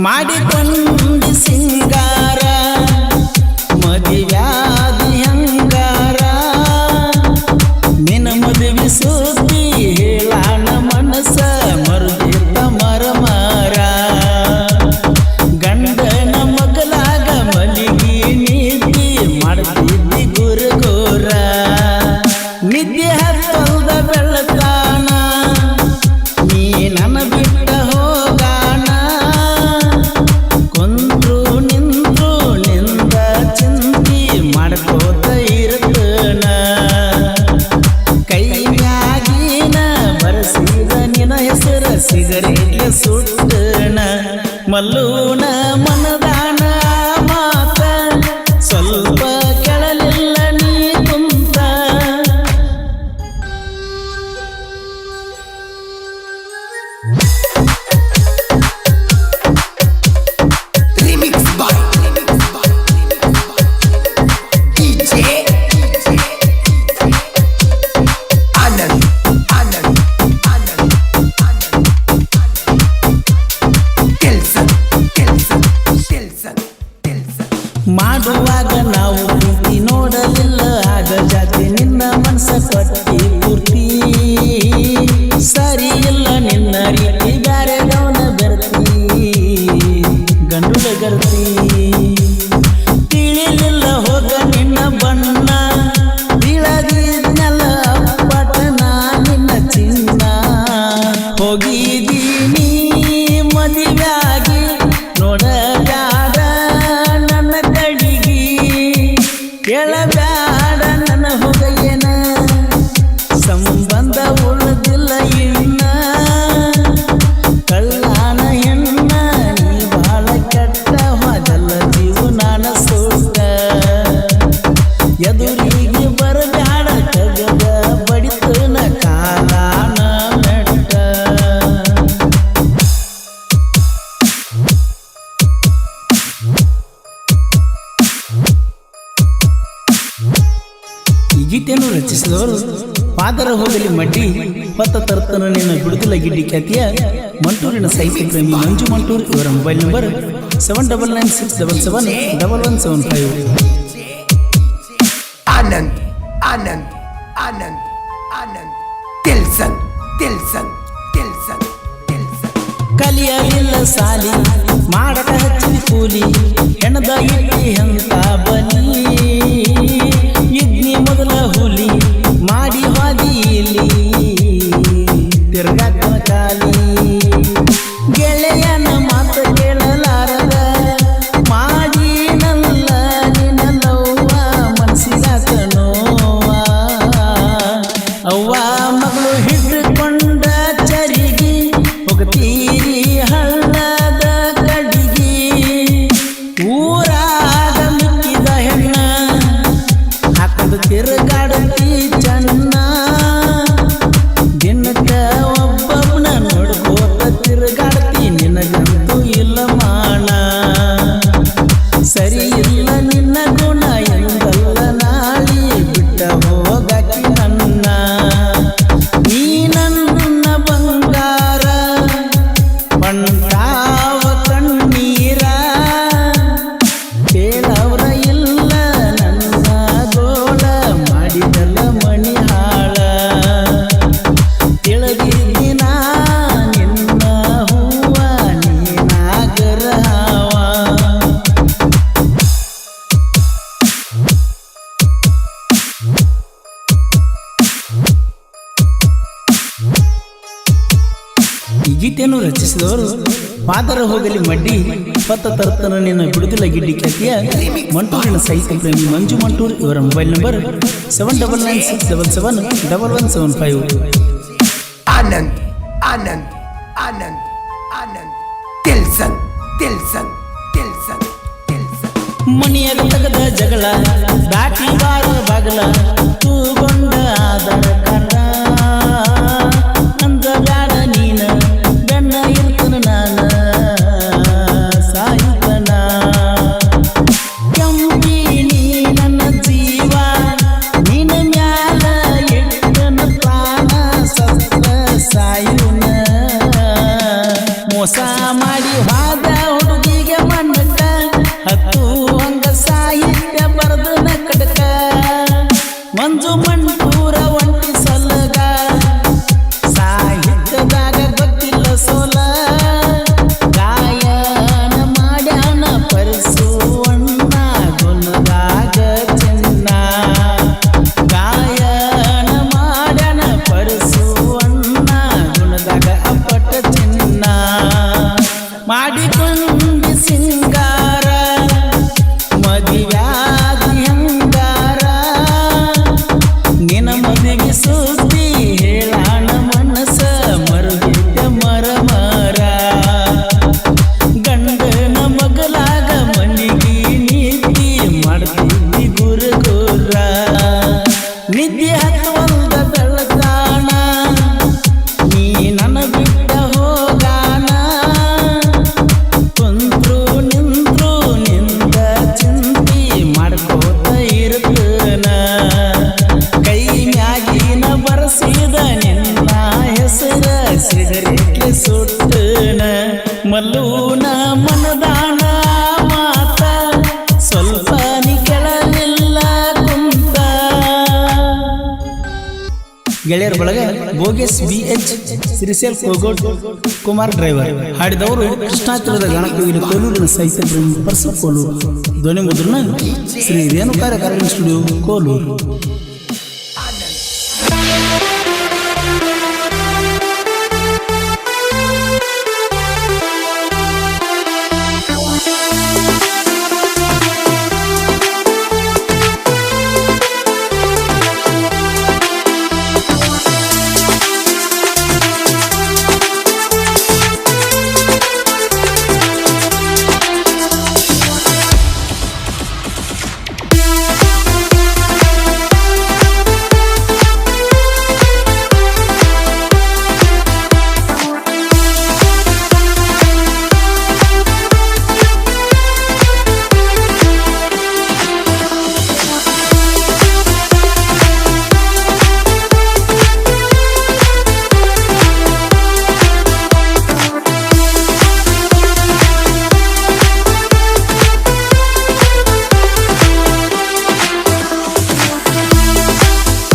ಮಾಡಿಕೊಂಡು ಸಿಂಗಾರ ಮದುವ್ಯಾದಿ ಹಂಗಾರ ನಿನ್ನ ಮದುವೆ ಸುದ್ದಿ ಹೇಳಾಣ ಮನಸ್ಸ ಮರುದಿತ್ತ ಮರಮಾರ ಗಂಡನ ಮಗಲಾಗ ಮಲಿಗಿ ನೀತಿ ಮಾಡ್ತಿದ್ದಿ ಗುರುಗೋರ ನಿದ್ದೆ ಹತ್ತಲ್ದ ಬೆಳತಾನ ನೀ ನನ್ನ ಬಿಟ್ಟ ಹೋಗಾಣ ಕೊಂದ್ರು ನಿಂದ್ರು ನಿಂದ ಚಿಂತಿ ಮಾಡ್ಕೋತ ಇರ್ತನ ಕೈ ಮ್ಯಾಗಿನ ಬರಸಿದ ನಿನ ಹೆಸರ ಸಿಗರೇಟ್ಲೆ ಸುಟ್ಟನ ಮಲ್ಲೂನ ಮನದಾನ ಮಾತ ಸ್ವಲ್ಪ ಕೆಳಲಿಲ್ಲ ನೀ ಕುಂತ ಮಾಡುವಾಗ ನಾವು ಪ್ರೀತಿ ನೋಡಲಿಲ್ಲ ಆಗ ಜಾತಿ ನಿನ್ನ ಮನಸ ಕೊಟ್ಟಿ ಪೂರ್ತಿ ಸರಿ ಇಲ್ಲ ನಿನ್ನ ರೀತಿ ಬ್ಯಾರೆದವನ ಬೆರ್ತಿ ಗಂಡುಲ ಗರ್ತಿ ತಿಳಿಲಿಲ್ಲ ಹೋಗ ನಿನ್ನ ಬಣ್ಣ ಬೀಳದಿದ್ನಲ್ಲ ಪಟನ ನಿನ್ನ ಚಿನ್ನ ಹೋಗಿದ್ದೀನಿ ಮದುವೆಯಾಗಿ ನೋಡಬ್ಯಾಡ ನನ್ನ ಕಡಿಗಿ ಕೇಳಬ್ಯಾಡ ನನ್ನ ಹೊಗೆಯನ ಸಂಬಂಧ ಉಳಿದಿಲ್ಲ ಇನ್ನ ಕಳ್ಳಾನ ಹೆಣ್ಣ ನೀ ಬಾಳ ಕೆಟ್ಟ ಹೋದಲ್ಲ ಜೀವನಾನ ಸೂಟ ಎದುರಿಗೆ ಬರಬ್ಯಾಡ ತಗದ ಬಡಿತನ ಕಾಲಾನ ಮೆಟ್ಟ ಈ ಗೀತೆಯನ್ನು ರಚಿಸಿದವರು ಪಾದರ ಹೋಗಲಿ ಮಡ್ಡಿ ಹೊತ್ತ ತರ್ತನ ನಿನ್ನ ಬಿಡುದಿಲ್ಲ ಗಿಡ್ಡಿ ಖ್ಯಾತಿಯ ಮಂಟೂರಿನ ಸಾಹಿತ್ಯ ಪ್ರೇಮಿ ಮಂಜು ಮಂಟೂರ್ ಇವರ ಮೊಬೈಲ್ ನಂಬರ್ 7996771175. ಆನಂದ್ ಆನಂದ್ ಆನಂದ್ ಆನಂದ್ ತಿಲ್ಸನ್ ತಿಲ್ಸನ್ ತಿಲ್ಸನ್ ತಿಲ್ಸನ್ ಕಲಿಯಲಿಲ್ಲ ಸಾಲಿ ಮಾಡಕ ಹಚ್ಚಿ ಕೂಲಿ ಹೆಣದ ಇಟ್ಟಿ ಅಂತ ಬಲಿ ಇದ್ನಿ ಮೊದಲ ಹುಲಿ ಮಾಡಿ ಹಾದಿಲಿ ತಿರ್ಗಾಕ ಕಾಲಿ ಗೆಳೆಯನ ಮಾತು ಕೇಳಲಾರದ ಮಾಡಿನಲ್ಲ ನಿನ್ನ ನೋವ ಮನಸ್ಸಿಗಾಕ ನೋವ ಅವ್ವ ಮಗಳು ಹಿಡ್ಕೊಂಡ ಚರಿಗಿ ಹೋಗತೀರಿ ಹಳ್ಳದ ಕಡಿಗಿ ಊರಾಗ ಮಿಕ್ಕಿದ ಹೆಣ್ಣ ಹಾಕೊಂಡು ತಿರುಗಾಡತಿ ಚನ್ನ ದಿನಕ್ಕ ಒಬ್ಬೊಬ್ಬನ ನೋಡ್ಕೋತ ತಿರುಗಾಡ್ತಿ ನಿನಗಂತೂ ಇಲ್ಲ ಮಾನ ಸರಿ ಇಲ್ಲ ನಿನ್ನ ಗುಣ ಎಂದಲ್ಲ ನಾಳಿ ಬಿಟ್ಟ ಹೋಗಾಕಿ ನನ್ನ ನೀ ನನ್ನ ಬಂಗಾರ ಬಂದಾವ ಕಣ್ಣೀರ ಕೇಳವ್ರ ಇಲ್ಲ ನನ್ನ ಗೋಳ ಮಾಡಿದಲ್ಲ ಮಣಿ ಹಾಳ ತಿಳಿದಿನ ನಿನ್ನ ಹೂವ ನೀನಾಗರ ಹಾವ ಈ ಗೀತೆಯನ್ನು ರಚಿಸಿದವರು ಪಾದರ ಹೋಗಲಿ ಮಡ್ಡಿ ಹೊತ್ತ ತರ್ತನ ನಿನ್ನ ಬಿಡುದಿಲ್ಲ ಗಿಡ್ಡಿ ಖ್ಯಾತಿಯ ಮಂಟೂರಿನ ಸಾಹಿತ್ಯ ಪ್ರೇಮಿ ಮಂಜು ಮಂಟೂರ್ ಇವರ ಮೊಬೈಲ್ ನಂಬರ್ 7996771175. ಆನಂದ್ ಆನಂದ್ ಆನಂದ್ ಆನಂದ್ ತಿಲ್ಸನ್ ತಿಲ್ಸನ್ ತಿಲ್ಸನ್ ತಿಲ್ಸನ್ ಮಣಿಯಾಗ ತಗದ ಜಗಳ ದಾಟಿ ಬಾರ ಬಾಗಲ ತೂಗೊಂಡ ಆದರ ಕರ ಅಂದ ಬ್ಯಾಡ ನೀನ ಬೆನ್ನ ಇರ್ತನ ನಾನ ಸಾಯುತನ ಕೆಂಪಿ ನೀ ನನ್ನ ಜೀವ ನಿನ್ನ ಮ್ಯಾಲ ಇಟ್ಟನ ಪ್ರಾಣ ಸತ್ತ ಸಾಯುನ ಮೋಸ ಮಾಡಿ ಹಾದ ಸುಟ್ಟನ ಮಲ್ಲೂನ ಮನದಾನ ಮಾತ ಸ್ವಲ್ಪ ನೀ ಕೆಳಲಿಲ್ಲ ಕುಂತ. ಗೆಳೆಯರ ಬಳಗ ಬೋಗೆಸ್ BH ಶ್ರೀಶೈಲ್ ಕೋಗೋಡ್ ಕುಮಾರ್ ಡ್ರೈವರ್. ಹಾಡಿದವರು ಕೃಷ್ಣಾಚಲದ ಗಣಕವಿನ ಕೋಲೂರಿನ ಸಾಹಿತ್ಯ ಪ್ರೇಮಿ ಪರ್ಸ ಕೋಲೂರು. ಧ್ವನಿ ಮುದ್ರಣ ಶ್ರೀ ರೇಣುಕಾರ ಕಾರ್ಯಕ್ರಮ ಸ್ಟುಡಿಯೋ ಕೋಲೂರು.